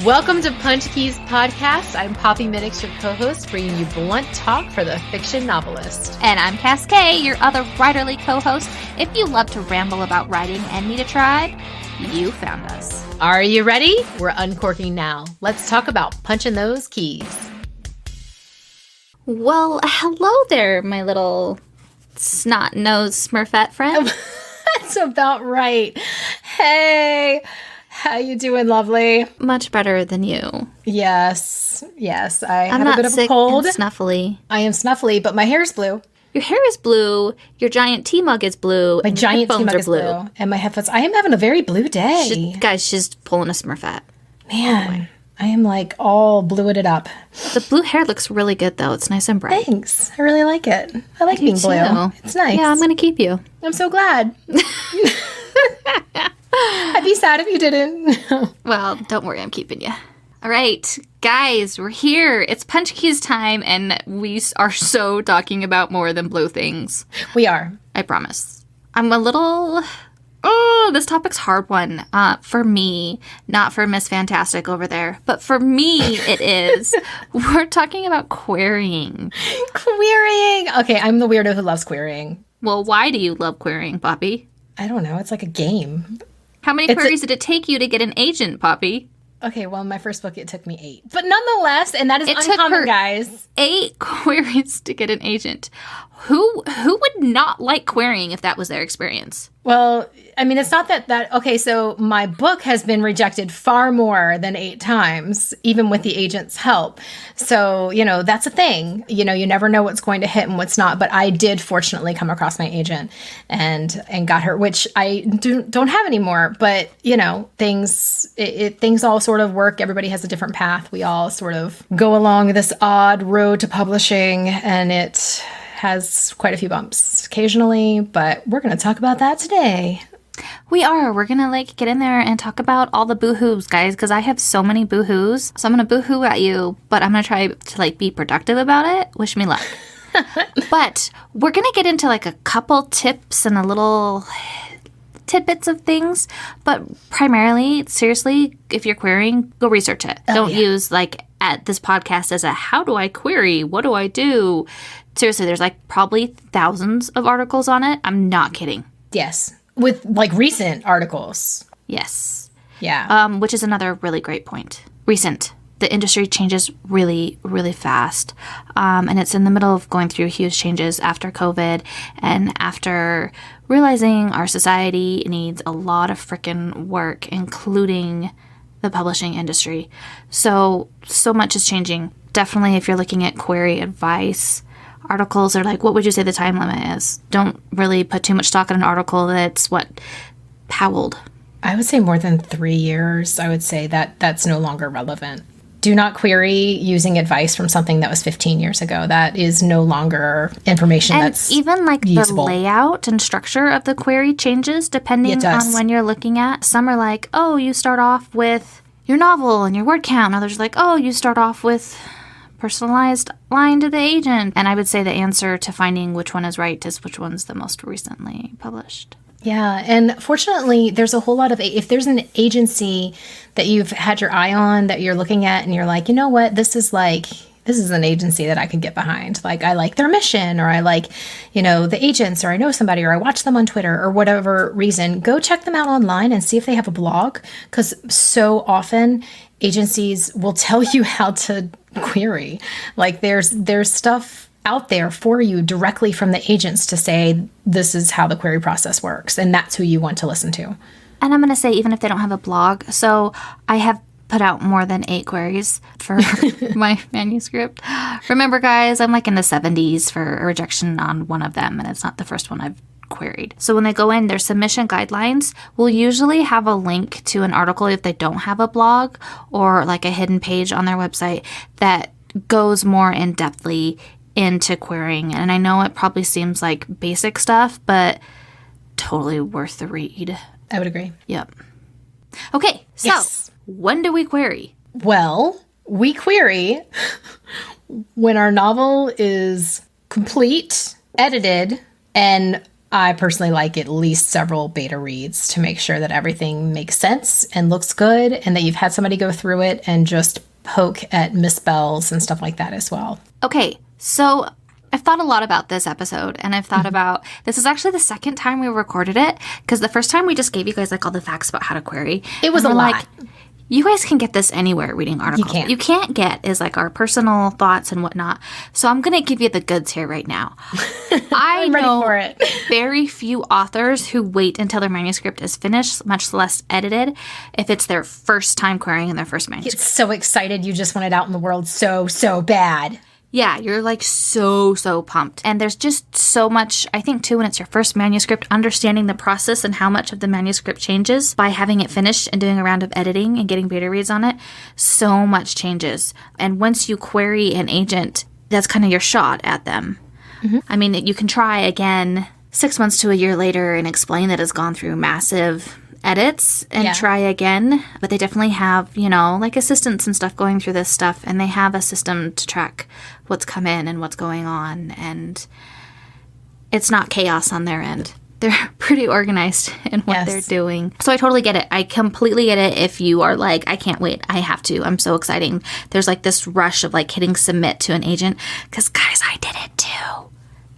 Welcome to Punch Keys Podcast. I'm Poppy Minix, your co-host, bringing you blunt talk for the fiction novelist. And I'm Cass Kay, your other writerly co-host. If you love to ramble about writing and need a tribe, you found us. Are you ready? We're uncorking now. Let's talk about punching those keys. Well, hello there, my little snot-nosed Smurfette friend. That's about right. Hey, how you doing, lovely? Much better than you. Yes. I I'm have not a bit of sick a cold. and snuffly. I am snuffly, but my hair's blue. Your hair is blue. Your giant tea mug is blue. My and giant your tea headphones mug are is blue. And my headphones. I am having a very blue day. Guys, she's pulling a Smurfette. Man, I am like all blued up. The blue hair looks really good, though. It's nice and bright. Thanks. I really like it. I like being blue. Too. It's nice. Yeah, I'm going to keep you. I'm so glad. I'd be sad if you didn't. Well, don't worry, I'm keeping you. All right, guys, we're here. It's Punch Keys time, and we are so talking about more than blue things. We are. I promise. I'm a little... Oh, this topic's a hard one. For me, not for Miss Fantastic over there, but for me it is. We're talking about querying. Querying. Okay, I'm the weirdo who loves querying. Well, why do you love querying, Poppy? I don't know. It's like a game. How many queries did it take you to get an agent, Poppy? Okay, well, in my first book, it took me 8. But nonetheless, and that is uncommon, guys. 8 queries to get an agent. Who would not like querying if that was their experience? Well, I mean, it's not that... Okay, so my book has been rejected far more than 8 times, even with the agent's help. So, that's a thing. You never know what's going to hit and what's not. But I did fortunately come across my agent and got her, which I don't have anymore. But, things all sort of work. Everybody has a different path. We all sort of go along this odd road to publishing, and it has quite a few bumps occasionally, but we're going to talk about that today. We are. We're going to get in there and talk about all the boo-hoos, guys, because I have so many boo-hoos. So I'm going to boo-hoo at you, but I'm going to try to be productive about it. Wish me luck. But we're going to get into a couple tips and a little tidbits of things, but primarily, seriously, if you're querying, go research it. Don't use at this podcast as a how do I query? What do I do? Seriously, there's probably thousands of articles on it. I'm not kidding. Yes. With recent articles. Yes. Yeah. Which is another really great point. Recent. The industry changes really, really fast. And it's in the middle of going through huge changes after COVID and after realizing our society needs a lot of freaking work, including the publishing industry. So much is changing. Definitely if you're looking at query advice, articles are what would you say the time limit is? Don't really put too much stock in an article that's how old? I would say more than 3 years. I would say that's no longer relevant. Do not query using advice from something that was 15 years ago. That is no longer information that's even usable. The layout and structure of the query changes depending on when you're looking at. Some are oh, you start off with your novel and your word count. And others oh, you start off with personalized line to the agent. And I would say the answer to finding which one is right is which one's the most recently published. Yeah, and fortunately, there's a whole lot of, if there's an agency that you've had your eye on that you're looking at and you're you know what, this is an agency that I could get behind. I like their mission, or I like, the agents, or I know somebody, or I watch them on Twitter, or whatever reason, go check them out online and see if they have a blog, because so often agencies will tell you how to query. There's stuff out there for you directly from the agents to say this is how the query process works, and that's who you want to listen to. And I'm going to say, even if they don't have a blog, so I have put out more than 8 queries for my manuscript. Remember, guys, I'm in the 70s for a rejection on one of them, and it's not the first one I've queried. So when they go in, their submission guidelines will usually have a link to an article if they don't have a blog, or a hidden page on their website that goes more in-depthly into querying. And I know it probably seems like basic stuff, but totally worth the read. I would agree. Yep. Okay, so when do we query? Well, we query when our novel is complete, edited, and I personally like at least several beta reads to make sure that everything makes sense and looks good and that you've had somebody go through it and just poke at misspells and stuff like that as well. Okay, so I've thought a lot about this episode, and I've thought about, this is actually the second time we recorded it, because the first time we just gave you guys like all the facts about how to query. It was a lot. You guys can get this anywhere reading articles. What you can't get is like our personal thoughts and whatnot. So I'm going to give you the goods here right now. I know for it. very few authors who wait until their manuscript is finished, much less edited, if it's their first time querying in their first manuscript. It's so excited. You just want it out in the world so bad. Yeah, you're like so pumped. And there's just so much, I think, too, when it's your first manuscript, understanding the process and how much of the manuscript changes by having it finished and doing a round of editing and getting beta reads on it. So much changes. And once you query an agent, that's kind of your shot at them. Mm-hmm. I mean, you can try again 6 months to a year later and explain that it's gone through massive edits and try again, but they definitely have, you know, like assistants and stuff going through this stuff, and they have a system to track what's come in and what's going on, and it's not chaos on their end. They're pretty organized in what they're doing. So I totally get it. I completely get it if you are like, I can't wait. I have to. I'm so exciting. There's like this rush of like hitting submit to an agent, because guys, I did it too.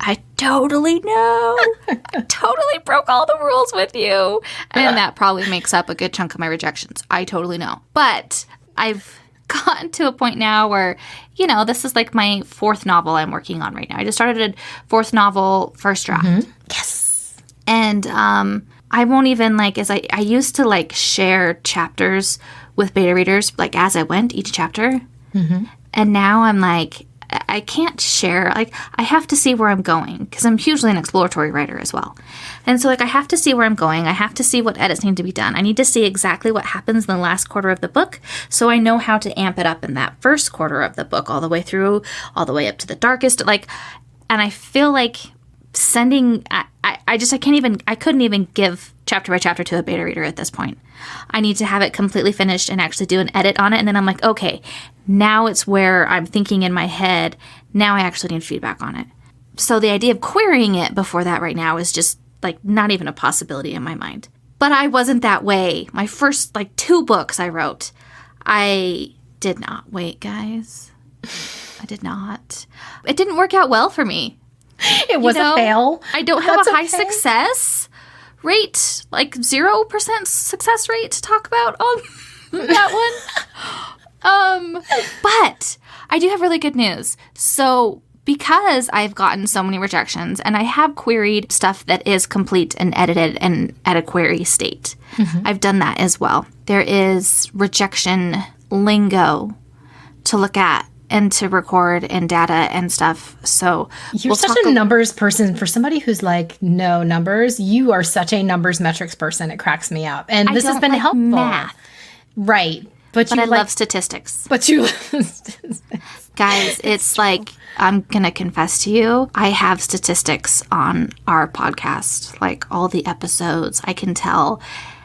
I totally know. I totally broke all the rules with you. And that probably makes up a good chunk of my rejections. I totally know. But I've gotten to a point now where, you know, this is like my fourth novel I'm working on right now. I just started a fourth novel first draft. Mm-hmm. Yes. And I won't even like, as I used to like share chapters with beta readers, like as I went, each chapter. Mm-hmm. And now I'm like, I can't share, like, I have to see where I'm going, because I'm hugely an exploratory writer as well. And so, like, I have to see where I'm going. I have to see what edits need to be done. I need to see exactly what happens in the last quarter of the book, so I know how to amp it up in that first quarter of the book, all the way through, all the way up to the darkest, like, and I feel like sending, I couldn't even give chapter by chapter to a beta reader at this point. I need to have it completely finished and actually do an edit on it. And then I'm like, okay, now it's where I'm thinking in my head. Now I actually need feedback on it. So the idea of querying it before that right now is just like not even a possibility in my mind. But I wasn't that way. My first like 2 books I wrote, I did not wait, guys. I did not. It didn't work out well for me. It was a fail. I don't have a high success rate, like 0% success rate to talk about on that one. But I do have really good news. So because I've gotten so many rejections and I have queried stuff that is complete and edited and at a query state, I've done that as well. There is rejection lingo to look at and to record and data and stuff. So you're such a numbers person. For somebody who's like, no numbers, you are such a numbers metrics person. It cracks me up. And this has been helpful. Math. Right. But I love statistics. But you love statistics. Guys, it's like, I'm going to confess to you, I have statistics on our podcast, like all the episodes. I can tell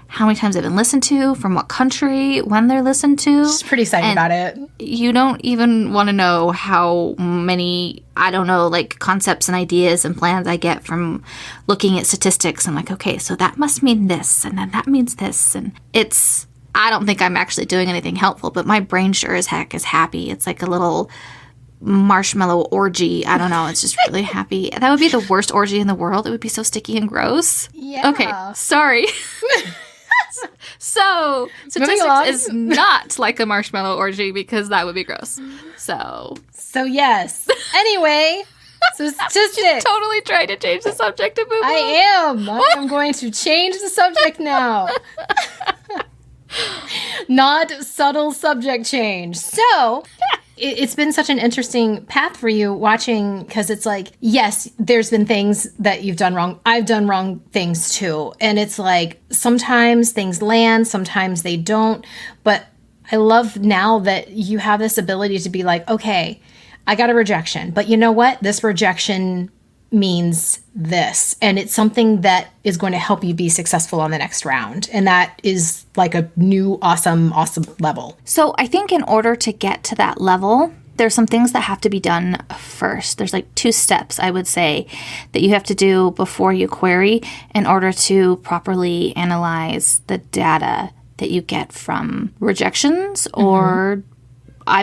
how many times they've been listened to, from what country, when they're listened to. Just pretty excited about it. You don't even want to know how many, I don't know, like concepts and ideas and plans I get from looking at statistics. I'm like, okay, so that must mean this, and then that means this. And it's, I don't think I'm actually doing anything helpful, but my brain sure as heck is happy. It's like a little marshmellow orgy. I don't know. It's just really happy. That would be the worst orgy in the world. It would be so sticky and gross. Yeah. Okay, sorry. So, statistics is not like a marshmallow orgy, because that would be gross. So yes. Anyway, so statistics. Totally trying to change the subject of movie. I am going to change the subject now. Not subtle subject change. So it's been such an interesting path for you watching, because it's like, yes, there's been things that you've done wrong. I've done wrong things too. And it's like, sometimes things land, sometimes they don't. But I love now that you have this ability to be like, okay, I got a rejection, but you know what? This rejection means this, and it's something that is going to help you be successful on the next round, and that is like a new awesome level. So I think in order to get to that level, There's some things that have to be done first. There's like 2 steps, I would say, that you have to do before you query in order to properly analyze the data that you get from rejections, or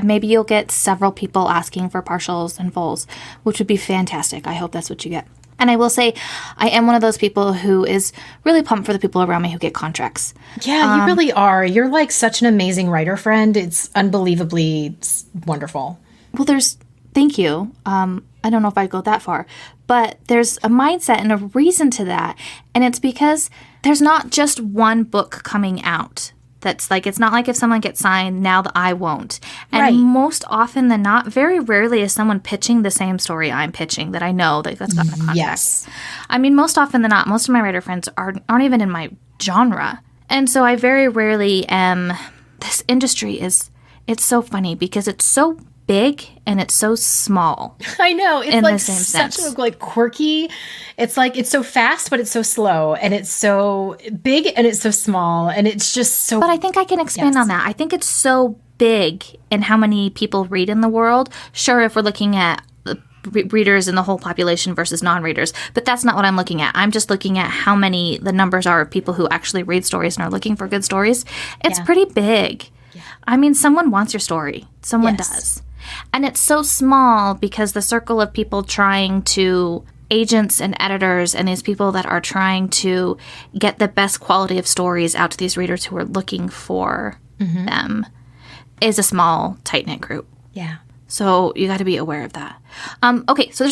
maybe you'll get several people asking for partials and fulls, which would be fantastic. I hope that's what you get. And I will say, I am one of those people who is really pumped for the people around me who get contracts. Yeah, you really are. You're like such an amazing writer friend. It's unbelievably wonderful. Well, thank you. I don't know if I'd go that far, but there's a mindset and a reason to that. And it's because there's not just one book coming out. That's like, it's not like if someone gets signed, now that I won't. And most often than not, very rarely is someone pitching the same story I'm pitching that I know that's gotten a contract. Yes. I mean, most often than not, most of my writer friends aren't even in my genre. And so I very rarely am. This industry it's so funny because it's so big and it's so small. I know. It's in like the same such sense. a like quirky. It's like it's so fast, but it's so slow, and it's so big and it's so small, and it's just so. But I think I can expand on that. I think it's so big in how many people read in the world. Sure, if we're looking at readers in the whole population versus non-readers, but that's not what I'm looking at. I'm just looking at how many the numbers are of people who actually read stories and are looking for good stories. It's pretty big. Yeah. I mean, someone wants your story. Someone does. And it's so small because the circle of people trying to, agents and editors and these people that are trying to get the best quality of stories out to these readers who are looking for them is a small, tight-knit group. Yeah. So you got to be aware of that. Okay, so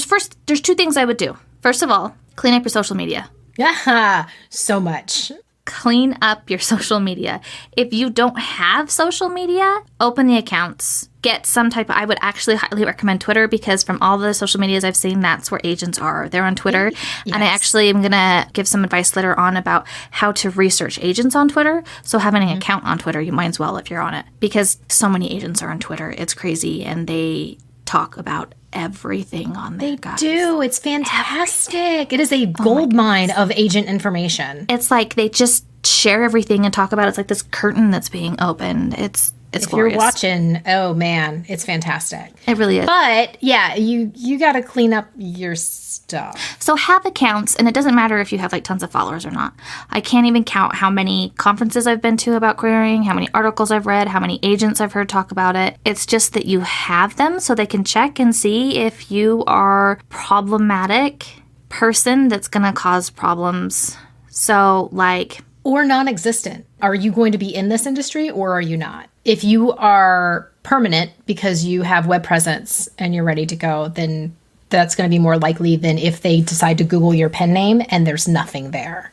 there's 2 things I would do. First of all, clean up your social media. Yeah, so much. Clean up your social media. If you don't have social media, open the accounts. Get some type of, I would actually highly recommend Twitter because from all the social medias I've seen, that's where agents are. They're on Twitter. Yes. And I actually am going to give some advice later on about how to research agents on Twitter. So having an account on Twitter, you might as well if you're on it. Because so many agents are on Twitter. It's crazy. And they talk about everything on there, guys. They do. It's fantastic. Everything. It is a gold mine of agent information. It's like they just share everything and talk about it. It's like this curtain that's being opened. It's if glorious. You're watching, oh man, it's fantastic. It really is. But yeah, you got to clean up your stuff. So have accounts, and it doesn't matter if you have like tons of followers or not. I can't even count how many conferences I've been to about querying, how many articles I've read, how many agents I've heard talk about it. It's just that you have them so they can check and see if you are problematic person that's going to cause problems. So like... Or non-existent. Are you going to be in this industry or are you not? If you are permanent because you have web presence and you're ready to go, then that's going to be more likely than if they decide to Google your pen name and there's nothing there.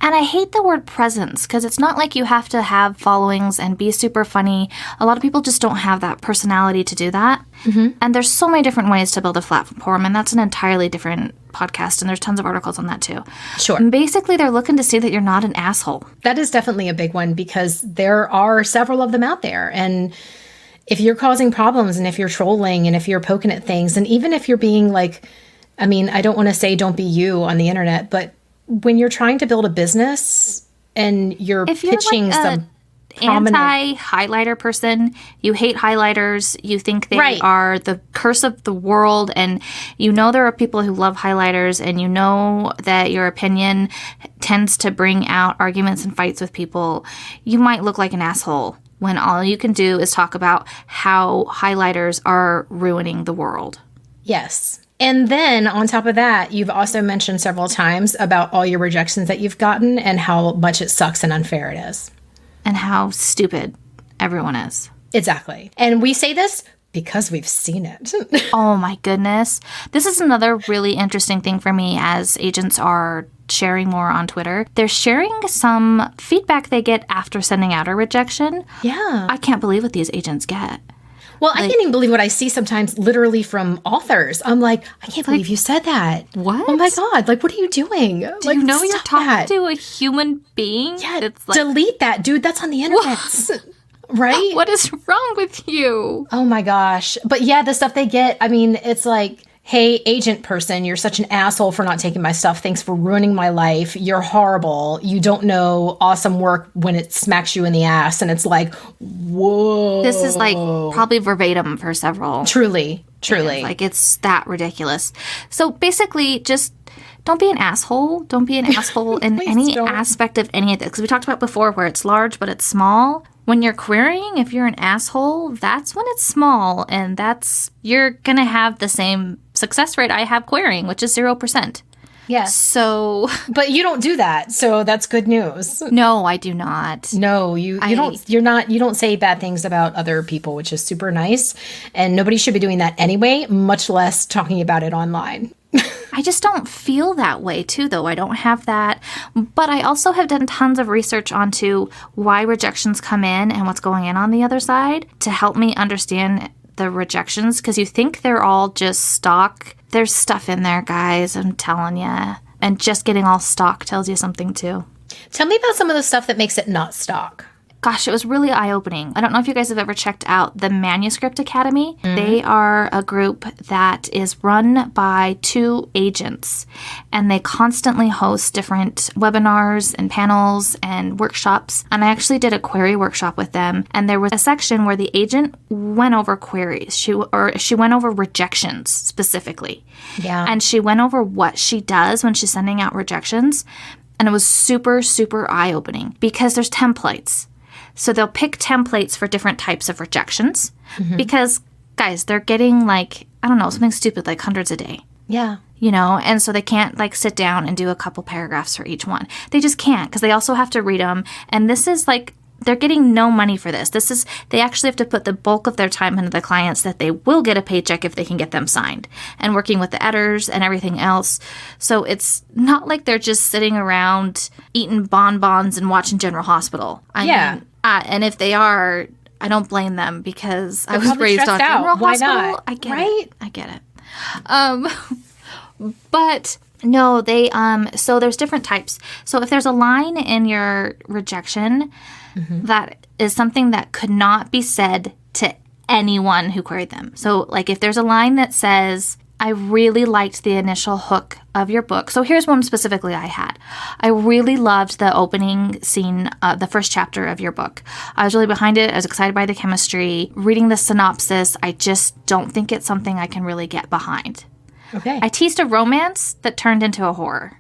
And I hate the word presence because it's not like you have to have followings and be super funny. A lot of people just don't have that personality to do that. Mm-hmm. And there's so many different ways to build a platform, and that's an entirely different podcast, and there's tons of articles on that too. Sure. And basically, they're looking to see that you're not an asshole. That is definitely a big one because there are several of them out there. And if you're causing problems and if you're trolling and if you're poking at things, and even if you're being like, I mean, I don't want to say don't be you on the internet, but when you're trying to build a business and you're pitching like some anti-highlighter person, you hate highlighters, you think they are the curse of the world, and you know there are people who love highlighters, and you know that your opinion tends to bring out arguments and fights with people, you might look like an asshole when all you can do is talk about how highlighters are ruining the world. Yes. And then on top of that, you've also mentioned several times about all your rejections that you've gotten and how much it sucks and unfair it is. And how stupid everyone is. Exactly. And we say this because we've seen it. Oh my goodness. This is another really interesting thing for me as agents are sharing more on Twitter. They're sharing some feedback they get after sending out a rejection. Yeah. I can't believe what these agents get. Well, I can't even believe what I see sometimes literally from authors. I'm like, I can't believe you said that. What? Oh my God. Like, what are you doing? Do you know you're talking to a human being? Yeah, it's like, delete that, dude. That's on the internet. Right? What is wrong with you? Oh my gosh. But yeah, the stuff they get, I mean, it's like, hey, agent person, you're such an asshole for not taking my stuff. Thanks for ruining my life. You're horrible. You don't know awesome work when it smacks you in the ass. And it's like, whoa. This is like probably verbatim for several. Truly. Like it's that ridiculous. So basically just don't be an asshole. Don't be an asshole in any aspect of any of this. Because we talked about before where it's large, but it's small. When you're querying, if you're an asshole, that's when it's small, and you're going to have the same success rate I have querying, which is 0%. Yes. So, but you don't do that. So that's good news. No, I do not. No, you don't say bad things about other people, which is super nice. And nobody should be doing that anyway, much less talking about it online. I just don't feel that way too, though. I don't have that. But I also have done tons of research onto why rejections come in and what's going on the other side to help me understand the rejections, because you think they're all just stock. There's stuff in there, guys, I'm telling you. And just getting all stock tells you something too. Tell me about some of the stuff that makes it not stock. Gosh, it was really eye-opening. I don't know if you guys have ever checked out the Manuscript Academy. Mm-hmm. They are a group that is run by 2 agents, and they constantly host different webinars and panels and workshops. And I actually did a query workshop with them, and there was a section where the agent went over queries. She went over rejections specifically. Yeah. And she went over what she does when she's sending out rejections, and it was super, super eye-opening because there's templates. So they'll pick templates for different types of rejections because, guys, they're getting like, I don't know, something stupid like hundreds a day. Yeah. You know, and so they can't like sit down and do a couple paragraphs for each one. They just can't because they also have to read them. And this is like, they're getting no money for this. They actually have to put the bulk of their time into the clients that they will get a paycheck if they can get them signed and working with the editors and everything else. So it's not like they're just sitting around eating bonbons and watching General Hospital. I mean, and if they are, I don't blame them because I was raised on General Hospital. Why not? I get it. But no, so there's different types. So if there's a line in your rejection that is something that could not be said to anyone who queried them. So like if there's a line that says, I really liked the initial hook of your book. So here's one specifically I had. I really loved the opening scene, the first chapter of your book. I was really behind it. I was excited by the chemistry. Reading the synopsis, I just don't think it's something I can really get behind. Okay. I teased a romance that turned into a horror.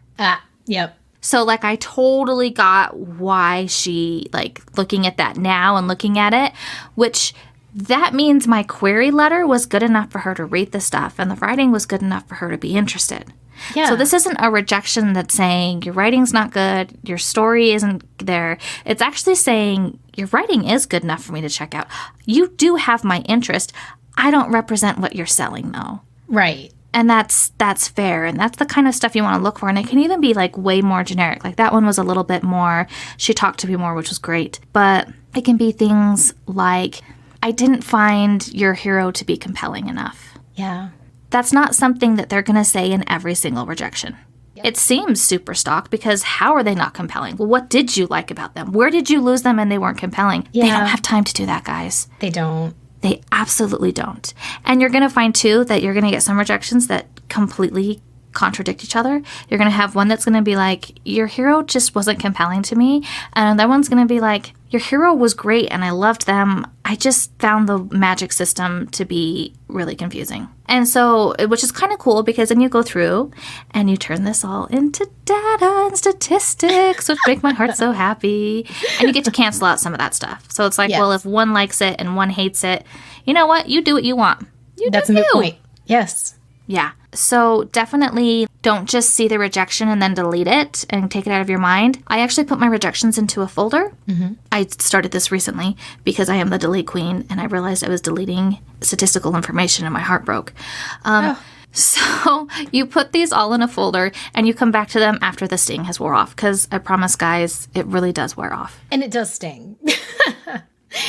Yep. So, like, I totally got why she, like, looking at that now and looking at it, which that means my query letter was good enough for her to read the stuff, and the writing was good enough for her to be interested. Yeah. So this isn't a rejection that's saying your writing's not good, your story isn't there. It's actually saying your writing is good enough for me to check out. You do have my interest. I don't represent what you're selling, though. Right. And that's fair. And that's the kind of stuff you want to look for. And it can even be like way more generic. Like that one was a little bit more, she talked to me more, which was great. But it can be things like, I didn't find your hero to be compelling enough. Yeah. That's not something that they're going to say in every single rejection. Yep. It seems super stock because how are they not compelling? Well, what did you like about them? Where did you lose them and they weren't compelling? Yeah. They don't have time to do that, guys. They don't. They absolutely don't. And you're going to find, too, that you're going to get some rejections that completely contradict each other. You're going to have one that's going to be like, your hero just wasn't compelling to me. And another one's going to be like, your hero was great and I loved them. I just found the magic system to be really confusing. And so, which is kind of cool because then you go through and you turn this all into data and statistics, which make my heart so happy. And you get to cancel out some of that stuff. So it's like, yes. Well, if one likes it and one hates it, you know what? You do what you want. That's a good point. Yes. Yeah. So definitely don't just see the rejection and then delete it and take it out of your mind. I actually put my rejections into a folder. Mm-hmm. I started this recently because I am the delete queen and I realized I was deleting statistical information and my heart broke. So you put these all in a folder and you come back to them after the sting has wore off because I promise, guys, it really does wear off. And it does sting.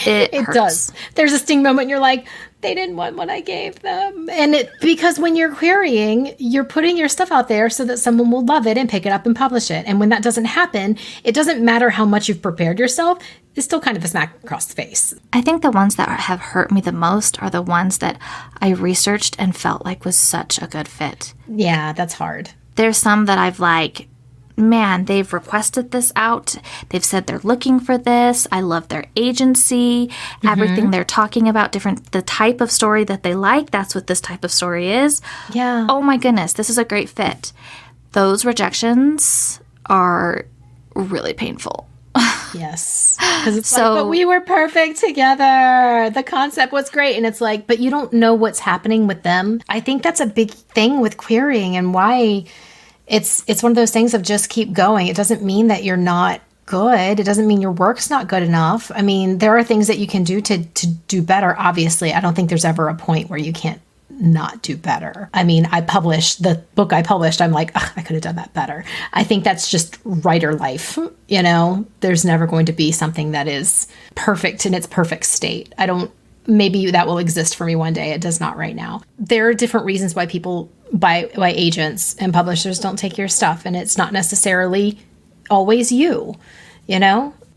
It hurts. Does. There's a sting moment and you're like, they didn't want what I gave them. And because when you're querying, you're putting your stuff out there so that someone will love it and pick it up and publish it. And when that doesn't happen, it doesn't matter how much you've prepared yourself. It's still kind of a smack across the face. I think the ones that have hurt me the most are the ones that I researched and felt like was such a good fit. Yeah, that's hard. There's some that I've like, man, they've requested this out. They've said they're looking for this. I love their agency. Everything they're talking about, the type of story that they like, that's what this type of story is. Yeah. Oh my goodness, this is a great fit. Those rejections are really painful. Yes. Because it's but we were perfect together. The concept was great. And it's like, but you don't know what's happening with them. I think that's a big thing with querying and why it's one of those things of just keep going. It doesn't mean that you're not good. It doesn't mean your work's not good enough. I mean, there are things that you can do to do better. Obviously, I don't think there's ever a point where you can't not do better. I mean, the book I published, I'm like, I could have done that better. I think that's just writer life. There's never going to be something that is perfect in its perfect state. Maybe that will exist for me one day. It does not right now. There are different reasons why why agents and publishers don't take your stuff. And it's not necessarily always you.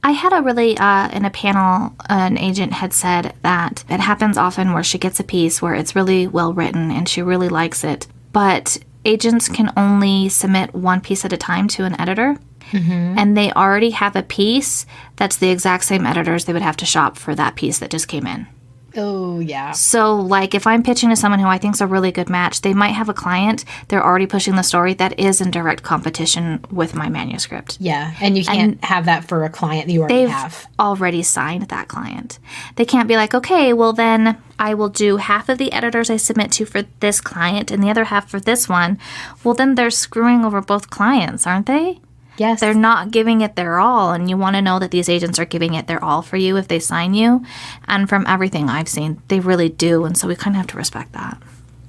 I had in a panel, an agent had said that it happens often where she gets a piece where it's really well written and she really likes it, but agents can only submit one piece at a time to an editor. And they already have a piece that's the exact same editors they would have to shop for that piece that just came in. Oh, yeah. So, like, if I'm pitching to someone who I think is a really good match, they might have a client, they're already pushing the story that is in direct competition with my manuscript. Yeah, and you can't have that for a client that you already have. They've already signed that client. They can't be like, okay, well, then I will do half of the editors I submit to for this client and the other half for this one. Well, then they're screwing over both clients, aren't they? Yes. They're not giving it their all, and you want to know that these agents are giving it their all for you if they sign you. And from everything I've seen, they really do, and so we kind of have to respect that.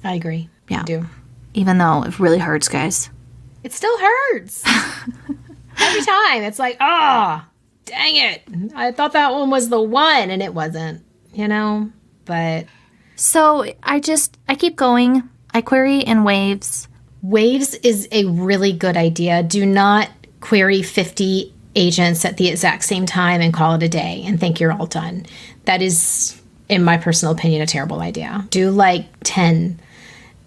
I agree. Yeah. I do. Even though it really hurts, guys. It still hurts. Every time. It's like, dang it. I thought that one was the one, and it wasn't, but... So I keep going. I query in waves. Waves is a really good idea. Do not query 50 agents at the exact same time and call it a day and think you're all done. That is, in my personal opinion, a terrible idea. Do like 10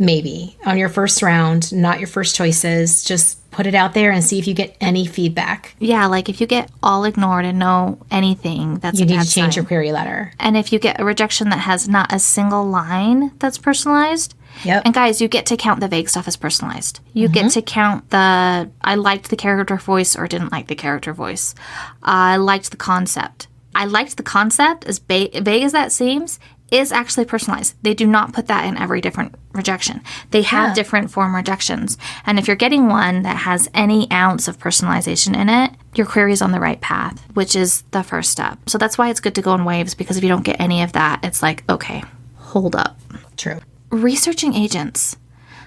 maybe on your first round, not your first choices. Just put it out there and see if you get any feedback. Yeah, like if you get all ignored and no anything, that's you a need bad to change sign. your query letter. And if you get a rejection that has not a single line that's personalized, yep. And guys, you get to count the vague stuff as personalized. You get to count the I liked the character voice or didn't like the character voice. I liked the concept. I liked the concept, as vague as that seems, is actually personalized. They do not put that in every different rejection. They have different form rejections. And if you're getting one that has any ounce of personalization in it, your query is on the right path, which is the first step. So that's why it's good to go in waves, because if you don't get any of that, it's like, okay, hold up. True. Researching agents.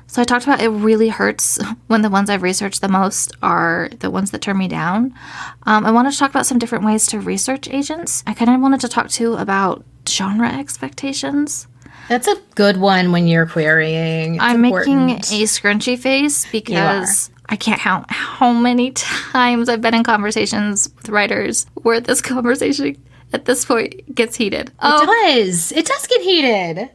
So I talked about it really hurts when the ones I've researched the most are the ones that turn me down. I wanted to talk about some different ways to research agents. I kind of wanted to talk too about genre expectations. That's a good one when you're querying. I'm making a scrunchy face because I can't count how many times I've been in conversations with writers where this conversation at this point gets heated. It does get heated.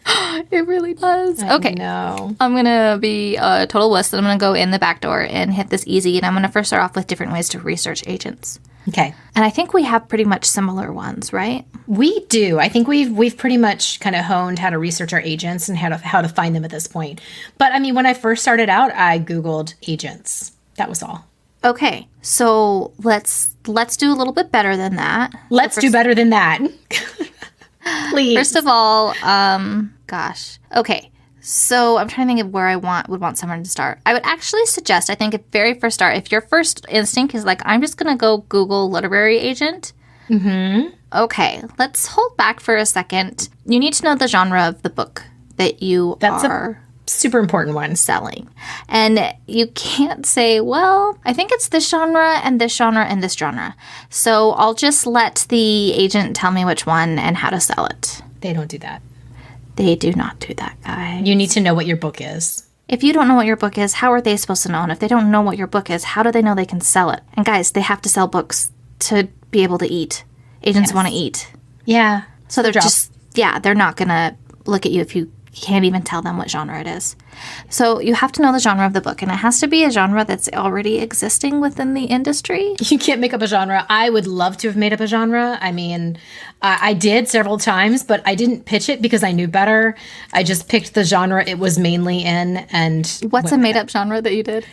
It really does. Okay. No. I'm going to be a total wuss, and I'm going to go in the back door and hit this easy. And I'm going to first start off with different ways to research agents. Okay. And I think we have pretty much similar ones, right? We do. I think we've pretty much kind of honed how to research our agents and how to find them at this point. But I mean, when I first started out, I Googled agents. That was all. Okay. So let's do a little bit better than that. Let's do better than that. Please. First of all, gosh. Okay. So I'm trying to think of where I would want someone to start. I would actually suggest, I think, at very first start, if your first instinct is like, I'm just going to go Google literary agent. Mm-hmm. Okay. Let's hold back for a second. You need to know the genre of the book that you are super important one. Selling. And you can't say, well, I think it's this genre and this genre and this genre. So I'll just let the agent tell me which one and how to sell it. They don't do that. They do not do that, guys. You need to know what your book is. If you don't know what your book is, how are they supposed to know? And if they don't know what your book is, how do they know they can sell it? And guys, they have to sell books to be able to eat. Agents want to eat. Yeah. So they're just, they're not going to look at you if you can't even tell them what genre it is. So you have to know the genre of the book, and it has to be a genre that's already existing within the industry. You can't make up a genre. I would love to have made up a genre. I mean, I did several times, but I didn't pitch it because I knew better. I just picked the genre it was mainly in. And what's a made up genre that you did?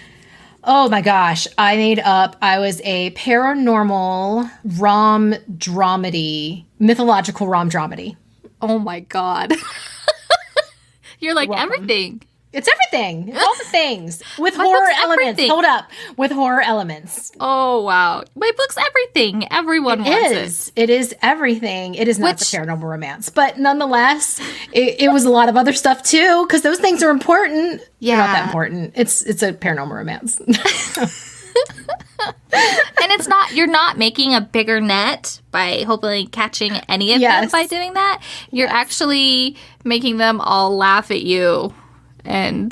Oh my gosh. I was a paranormal rom dramedy, mythological rom dramedy. Oh my God. You're like, everything. It's everything. All the things. With horror elements. Everything. Hold up. With horror elements. Oh, wow. My book's everything. Everyone wants it. It is everything. It is not the paranormal romance. But nonetheless, it was a lot of other stuff too, because those things are important. Yeah. They're not that important. It's a paranormal romance. And it's not, you're not making a bigger net by hopefully catching any of them by doing that. You're actually making them all laugh at you. And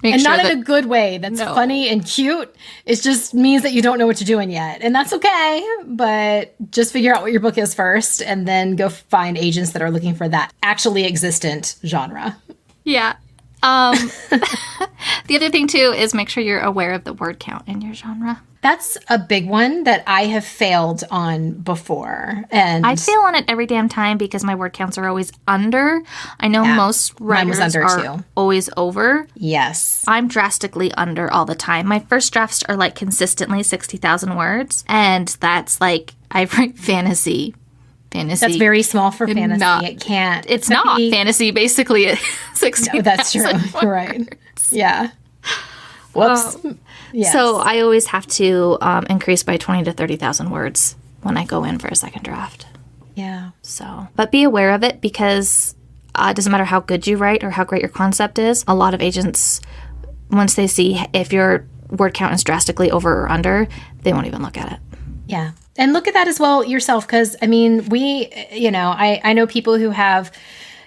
and not in a good way. That's funny and cute. It just means that you don't know what you're doing yet. And that's okay. But just figure out what your book is first and then go find agents that are looking for that actually existent genre. Yeah. The other thing, too, is make sure you're aware of the word count in your genre. That's a big one that I have failed on before. And I fail on it every damn time because my word counts are always under. I know most writers are always over. Yes. I'm drastically under all the time. My first drafts are like consistently 60,000 words. And that's like, I write fantasy. That's very small for fantasy. It can't. It's not fantasy, basically. At 60,000 no, that's true. You're right. Yeah. Whoops. Yes. So I always have to increase by 20 to 30,000 words when I go in for a second draft. Yeah. So, but be aware of it because it doesn't matter how good you write or how great your concept is. A lot of agents, once they see if your word count is drastically over or under, they won't even look at it. Yeah. And look at that as well yourself, because, I mean, I know people who have,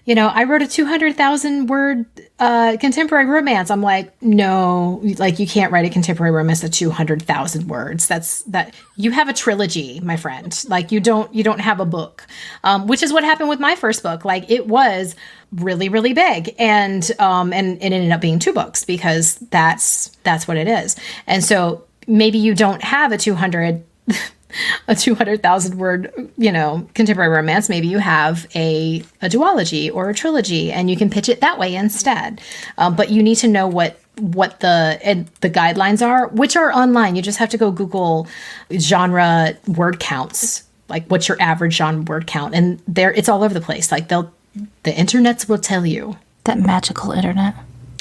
I wrote a 200,000 word contemporary romance. I'm like, no, like you can't write a contemporary romance of 200,000 words. That you have a trilogy, my friend. Like you don't have a book, which is what happened with my first book. Like it was really, really big, and it ended up being 2 books because that's what it is. And so maybe you don't have a 200,000 word, contemporary romance. Maybe you have a duology or a trilogy and you can pitch it that way instead. But you need to know what the guidelines are, which are online. You just have to go Google genre word counts, like what's your average genre word count. And it's all over the place. Like the internets will tell you. That magical internet.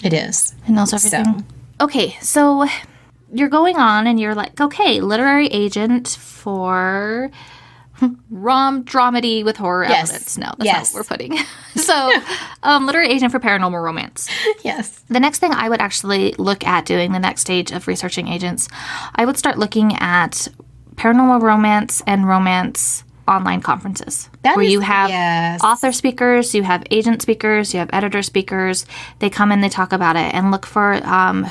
It is. It knows everything. Okay, so you're going on and you're like, okay, literary agent for rom dramedy with horror elements. No, that's not what we're putting. So, literary agent for paranormal romance. Yes. The next thing I would actually look at doing, the next stage of researching agents, I would start looking at paranormal romance and romance online conferences where you have author speakers, you have agent speakers, you have editor speakers. They come in, they talk about it, and look for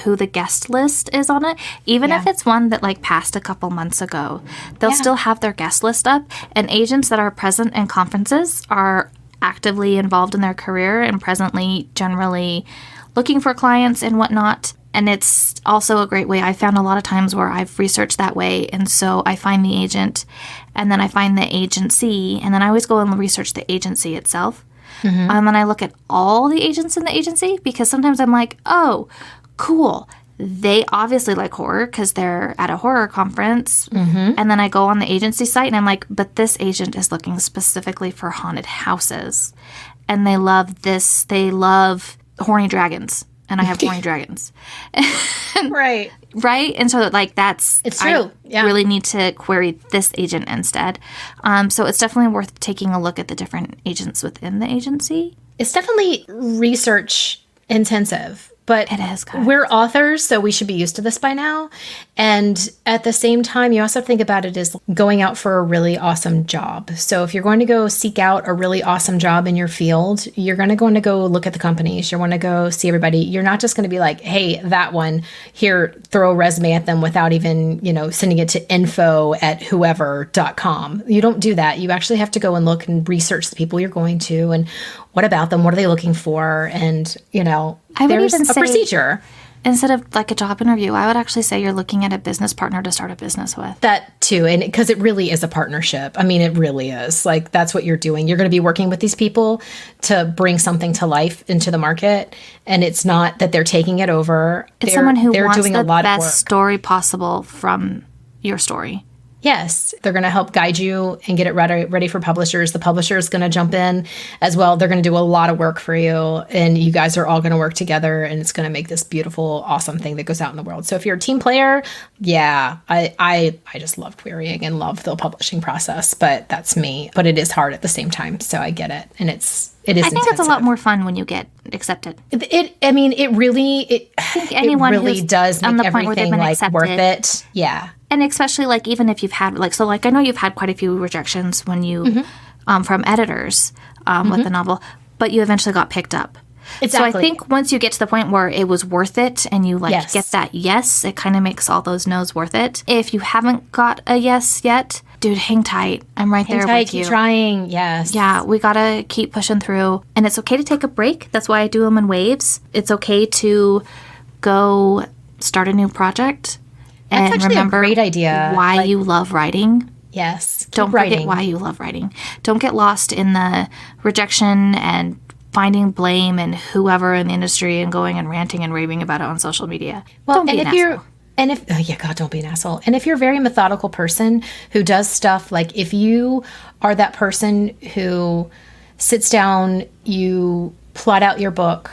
who the guest list is on it. Even if it's one that like passed a couple months ago, they'll still have their guest list up. And agents that are present in conferences are actively involved in their career and presently generally looking for clients and whatnot. And it's also a great way. I found a lot of times where I've researched that way. And so I find the agent and then I find the agency. And then I always go and research the agency itself. Mm-hmm. And then I look at all the agents in the agency because sometimes I'm like, oh, cool. They obviously like horror because they're at a horror conference. Mm-hmm. And then I go on the agency site and I'm like, but this agent is looking specifically for haunted houses. And they love this. They love horny dragons. And I have horny dragons. Right. Right? And so, like, it's true. I really need to query this agent instead. So it's definitely worth taking a look at the different agents within the agency. It's definitely research intensive. But It is, guys. we're authors, so we should be used to this by now. And at the same time, you also think about it as going out for a really awesome job. So if you're going to go seek out a really awesome job in your field, you're going to go look at the companies. You're going to go see everybody. You're not just going to be like, hey, that one, here, throw a resume at them without even, sending it to info@whoever.com. You don't do that. You actually have to go and look and research the people you're going to and what about them? What are they looking for? And, I would there's even a say, procedure. Instead of like a job interview, I would actually say you're looking at a business partner to start a business with. That too. And because it really is a partnership. I mean, it really is. Like, that's what you're doing. You're going to be working with these people to bring something to life into the market. And it's not that they're taking it over. It's someone who wants doing the a lot of best work. story possible from your story. Yes, they're going to help guide you and get it ready for publishers. The publisher is going to jump in as well. They're going to do a lot of work for you, and you guys are all going to work together, and it's going to make this beautiful, awesome thing that goes out in the world. So if you're a team player, yeah, I just love querying and love the publishing process, but that's me. But it is hard at the same time, so I get it, and it is. I think it's a lot intensive. more fun when you get accepted. It really anyone it really who's does on make the point where they've everything been like accepted. worth it. Yeah. And especially like even if you've had I know you've had quite a few rejections when you from editors with the novel, but you eventually got picked up. Exactly. So I think once you get to the point where it was worth it and you Yes. get that yes, it kind of makes all those no's worth it. If you haven't got a yes yet, dude, hang tight. I'm right there with Keep you. trying. Yes. Yeah, we gotta keep pushing through. And it's okay to take a break. That's why I do them in waves. It's okay to go start a new project. That's And actually remember a great idea. why you love writing. Yes. Don't forget why you love writing. Don't get lost in the rejection and finding blame and whoever in the industry and going and ranting and raving about it on social media. Well, Don't be an asshole. God, don't be an asshole. And if you're a very methodical person who does stuff, like if you are that person who sits down, you plot out your book,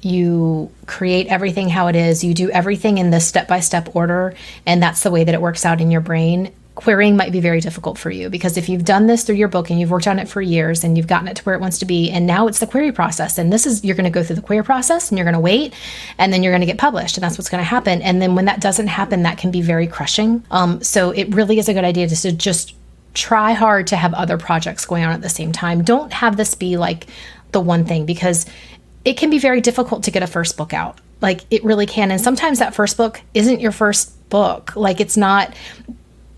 you create everything how it is, you do everything in this step-by-step order, and that's the way that it works out in your brain, querying might be very difficult for you, because if you've done this through your book and you've worked on it for years and you've gotten it to where it wants to be, and now it's the query process, and you're going to go through the query process and you're going to wait, and then you're going to get published, and that's what's going to happen. And then when that doesn't happen, that can be very crushing. So it really is a good idea to just try hard to have other projects going on at the same time. Don't have this be like the one thing, because it can be very difficult to get a first book out. Like, it really can. And sometimes that first book isn't your first book. Like, it's not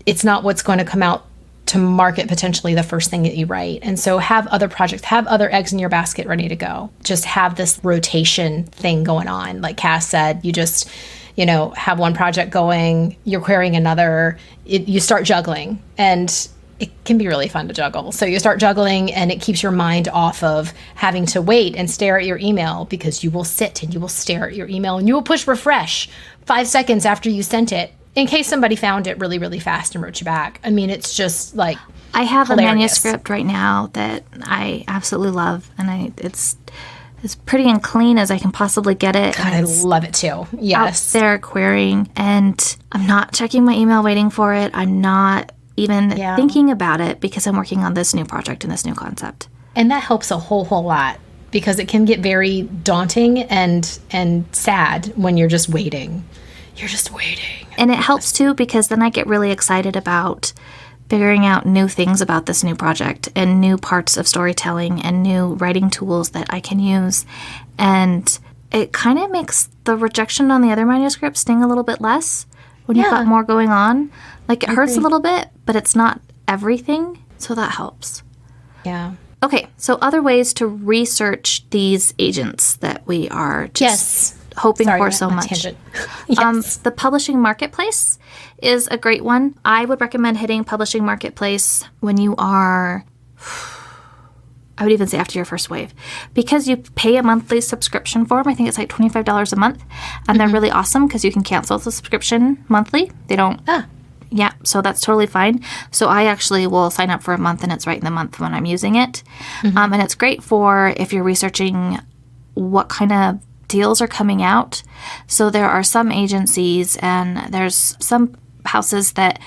what's going to come out to market potentially the first thing that you write. And so have other projects, have other eggs in your basket ready to go. Just have this rotation thing going on. Like Cass said, you just, have one project going, you're querying another, you start juggling, and it can be really fun to juggle. So you start juggling, and it keeps your mind off of having to wait and stare at your email, because you will sit and you will stare at your email and you will push refresh 5 seconds after you sent it, in case somebody found it really, really fast and wrote you back. I mean, it's just like I have hilarious. a manuscript right now that I absolutely love, and it's as pretty and clean as I can possibly get it. God, I love it too. Yes. Out there querying, and I'm not checking my email waiting for it. I'm not even thinking about it, because I'm working on this new project and this new concept. And that helps a whole lot, because it can get very daunting and sad when you're just waiting. You're just waiting. And it helps too, because then I get really excited about figuring out new things about this new project and new parts of storytelling and new writing tools that I can use. And it kind of makes the rejection on the other manuscript sting a little bit less when you've got more going on. Like, it hurts a little bit, but it's not everything. So that helps. Yeah. Okay, so other ways to research these agents that we are just hoping for so much. Yes. The publishing marketplace is a great one. I would recommend hitting publishing marketplace when you are, I would even say after your first wave, because you pay a monthly subscription for them. I think it's like $25 a month, and they're really awesome because you can cancel the subscription monthly. They don't. Yeah, so that's totally fine. So I actually will sign up for a month, and it's right in the month when I'm using it. And it's great for if you're researching what kind of deals are coming out. So there are some agencies and there's some houses that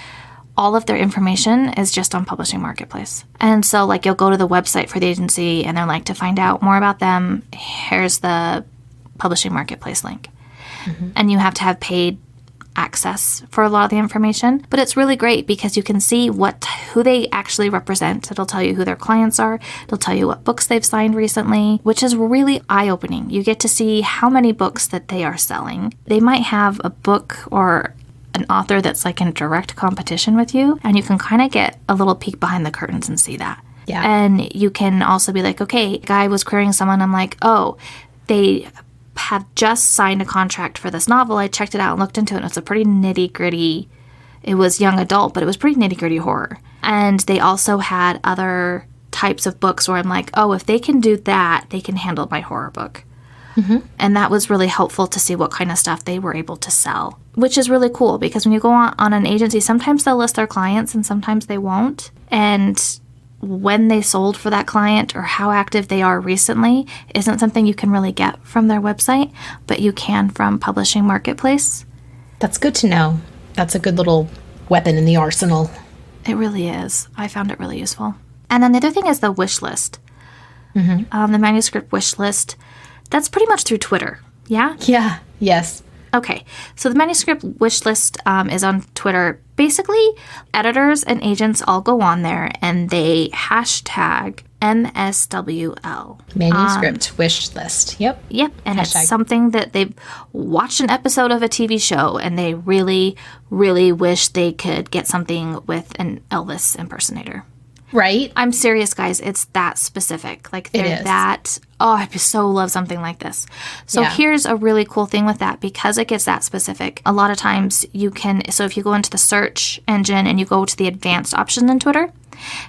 all of their information is just on Publishing Marketplace. And so like you'll go to the website for the agency and they're like, to find out more about them, here's the publishing marketplace link. And you have to have paid access for a lot of the information, but it's really great because you can see who they actually represent. It'll tell you who their clients are. It'll tell you what books they've signed recently, which is really eye-opening. You get to see how many books that they are selling. They might have a book or an author that's like in direct competition with you, and you can kind of get a little peek behind the curtains and see that. Yeah. And you can also be like, okay, guy was querying someone. I'm like, oh, they have just signed a contract for this novel. I checked it out and looked into it. It's a pretty nitty-gritty, it was young adult, but it was pretty nitty-gritty horror. And they also had other types of books where I'm like, oh, if they can do that, they can handle my horror book. And that was really helpful to see what kind of stuff they were able to sell, which is really cool because when you go on an agency, sometimes they'll list their clients and sometimes they won't. And when they sold for that client or how active they are recently isn't something you can really get from their website, but you can from Publishing Marketplace. That's good to know. That's a good little weapon in the arsenal. It really is. I found it really useful. And then the other thing is the wish list. The manuscript wish list. That's pretty much through Twitter. Yeah? Yeah. Yes. Okay, so the manuscript wish list is on Twitter. Basically, editors and agents all go on there and they hashtag MSWL. Manuscript wish list. Yep. Yep, and Hashtag. it's something that they've watched an episode of a TV show and they really, really wish they could get something with an Elvis impersonator. Right? I'm serious, guys. It's that specific. Like, they're is. that, oh, I so love something like this. So Yeah. here's a really cool thing with that. Because it gets that specific, a lot of times you can, so if you go into the search engine and you go to the advanced option in Twitter,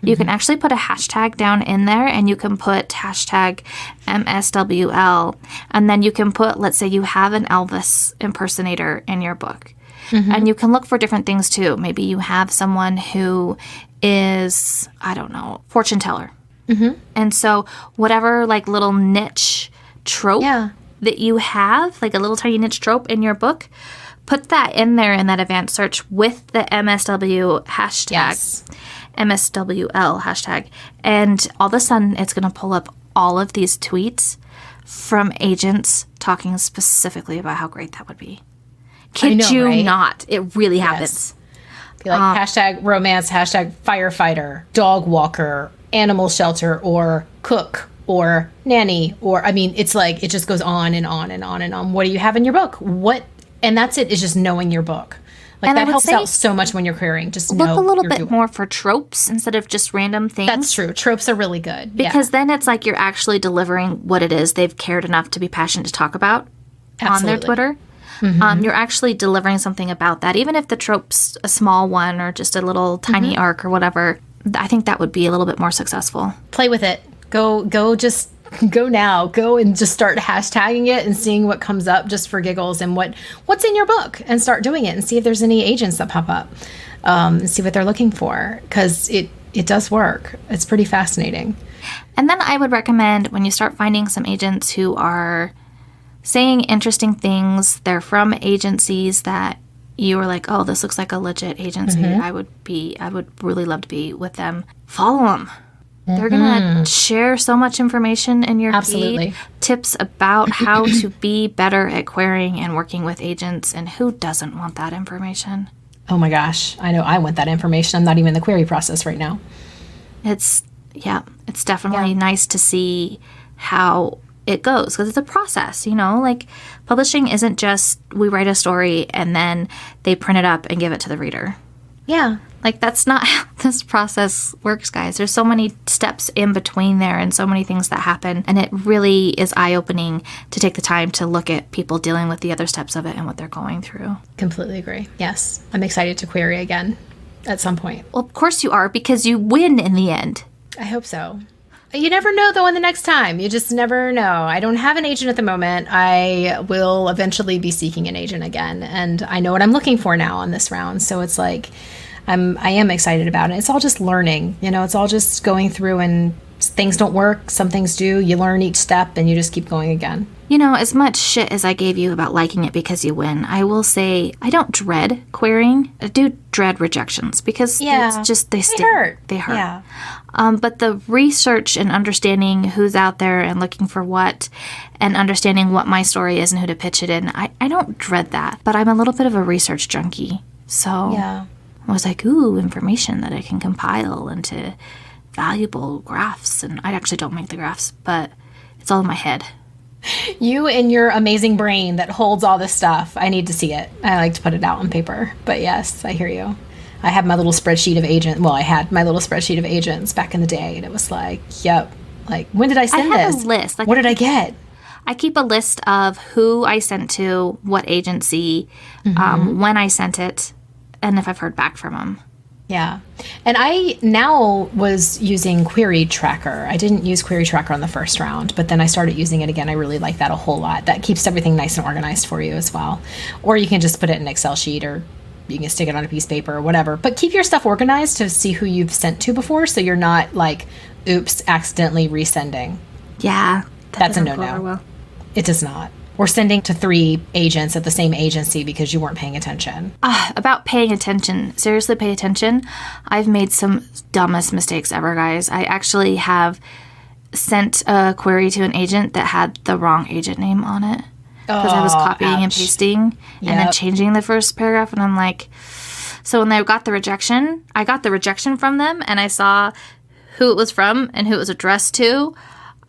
you can actually put a hashtag down in there and you can put hashtag MSWL. And then you can put, let's say you have an Elvis impersonator in your book. And you can look for different things too. Maybe you have someone who is, I don't know, fortune teller. And so whatever like little niche trope that you have, like a little tiny niche trope in your book, put that in there in that advanced search with the MSW hashtag, Yes. MSWL hashtag. And all of a sudden it's going to pull up all of these tweets from agents talking specifically about how great that would be. Kid know, you right? not. It really happens. Be like hashtag romance, hashtag firefighter, dog walker, animal shelter, or cook, or nanny, or I mean, it's like it just goes on and on and on and on. What do you have in your book? What? And that's it. Is just knowing your book. Like And I that would helps say out so much when you're querying. Just Look know a little you're bit doing. more for tropes instead of just random things. That's true. Tropes are really good Because then it's like you're actually delivering what it is they've cared enough to be passionate to talk about on their Absolutely. Twitter. You're actually delivering something about that. Even if the trope's a small one or just a little tiny arc or whatever, I think that would be a little bit more successful. Play with it. Just go now. Go and just start hashtagging it and seeing what comes up just for giggles and what's in your book and start doing it and see if there's any agents that pop up and see what they're looking for because it does work. It's pretty fascinating. And then I would recommend when you start finding some agents who are saying interesting things, they're from agencies that you are like, oh, this looks like a legit agency. I would really love to be with them. Follow them. They're going to share so much information in your Absolutely. feed, tips about how to be better at querying and working with agents, and who doesn't want that information? Oh my gosh. I know I want that information. I'm not even in the query process right now. It's definitely nice to see how it goes because it's a process, like publishing isn't just we write a story and then they print it up and give it to the reader. Yeah. Like that's not how this process works, guys. There's so many steps in between there and so many things that happen, and it really is eye-opening to take the time to look at people dealing with the other steps of it and what they're going through. Completely agree. Yes. I'm excited to query again at some point. Well, of course you are, because you win in the end. I hope so. You never know, though, in the next time. You just never know. I don't have an agent at the moment. I will eventually be seeking an agent again. And I know what I'm looking for now on this round. So it's like I am excited about it. It's all just learning. It's all just going through and things don't work. Some things do. You learn each step and you just keep going again. As much shit as I gave you about liking it because you win, I will say I don't dread querying. I do dread rejections because it's just they hurt. They hurt. Yeah. But the research and understanding who's out there and looking for what and understanding what my story is and who to pitch it in, I don't dread that. But I'm a little bit of a research junkie. So Yeah. I was like, ooh, information that I can compile into valuable graphs. And I actually don't make the graphs, but it's all in my head. You and your amazing brain that holds all this stuff. I need to see it. I like to put it out on paper. But yes, I hear you. I have my little spreadsheet of agents. Well, I had my little spreadsheet of agents back in the day, and it was like, yep. Like, when did I send have this? a list. Like, what did I get? I keep a list of who I sent to, what agency, when I sent it, and if I've heard back from them. Yeah. And I now was using Query Tracker. I didn't use Query Tracker on the first round, but then I started using it again. I really like that a whole lot. That keeps everything nice and organized for you as well. Or you can just put it in an Excel sheet, or you can stick it on a piece of paper or whatever. But keep your stuff organized to see who you've sent to before, so you're not like, oops, accidentally resending. Yeah. That's a doesn't go no-no. over well. It does not. Or sending to 3 agents at the same agency because you weren't paying attention. About paying attention. Seriously, pay attention. I've made some dumbest mistakes ever, guys. I actually have sent a query to an agent that had the wrong agent name on it. Because I was copying and pasting and then changing the first paragraph. And I'm like, so when I got the rejection from them, and I saw who it was from and who it was addressed to.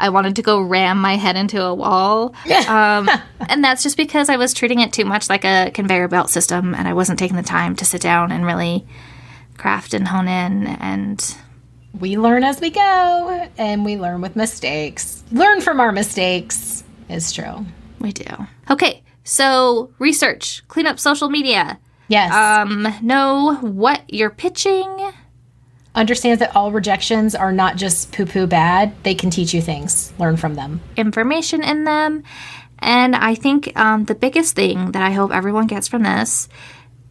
I wanted to go ram my head into a wall. And that's just because I was treating it too much like a conveyor belt system, and I wasn't taking the time to sit down and really craft and hone in. And we learn as we go, and we learn with mistakes. Learn from our mistakes. It's true. We do. Okay, so research, clean up social media. Yes. Know what you're pitching. Understands that all rejections are not just poo-poo bad. They can teach you things. Learn from them. Information in them. And I think the biggest thing that I hope everyone gets from this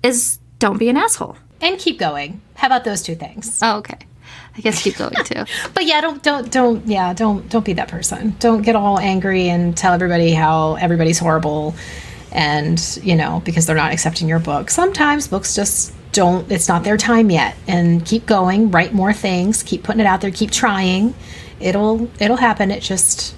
is don't be an asshole. And keep going. How about those 2 things? Oh, okay. I guess keep going too. But yeah, don't be that person. Don't get all angry and tell everybody how everybody's horrible and, because they're not accepting your book. Sometimes books just it's not their time yet. And keep going, write more things, keep putting it out there, keep trying. It'll happen. It just,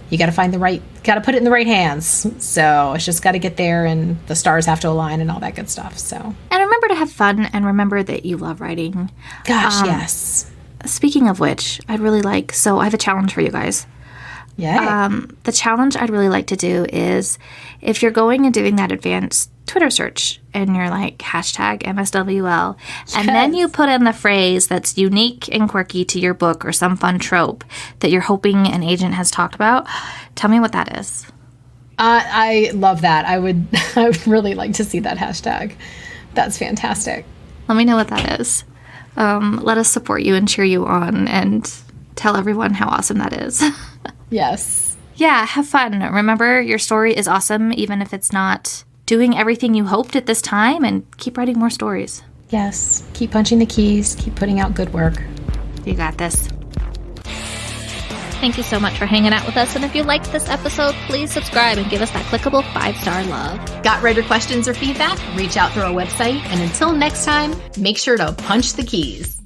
you got to put it in the right hands. So it's just got to get there, and the stars have to align and all that good stuff. So. And remember to have fun, and remember that you love writing. Gosh, yes. Speaking of which, I have a challenge for you guys. Yeah. The challenge I'd really like to do is, if you're going and doing that advanced Twitter search and you're like #MSWL, and then you put in the phrase that's unique and quirky to your book or some fun trope that you're hoping an agent has talked about, tell me what that is. I love that. I would really like to see that hashtag. That's fantastic. Let me know what that is. Let us support you and cheer you on and tell everyone how awesome that is. Yes. Yeah, have fun. Remember, your story is awesome, even if it's not doing everything you hoped at this time, and keep writing more stories. Yes. Keep punching the keys. Keep putting out good work. You got this. Thank you so much for hanging out with us. And if you liked this episode, please subscribe and give us that clickable 5-star love. Got writer questions or feedback? Reach out through our website. And until next time, make sure to punch the keys.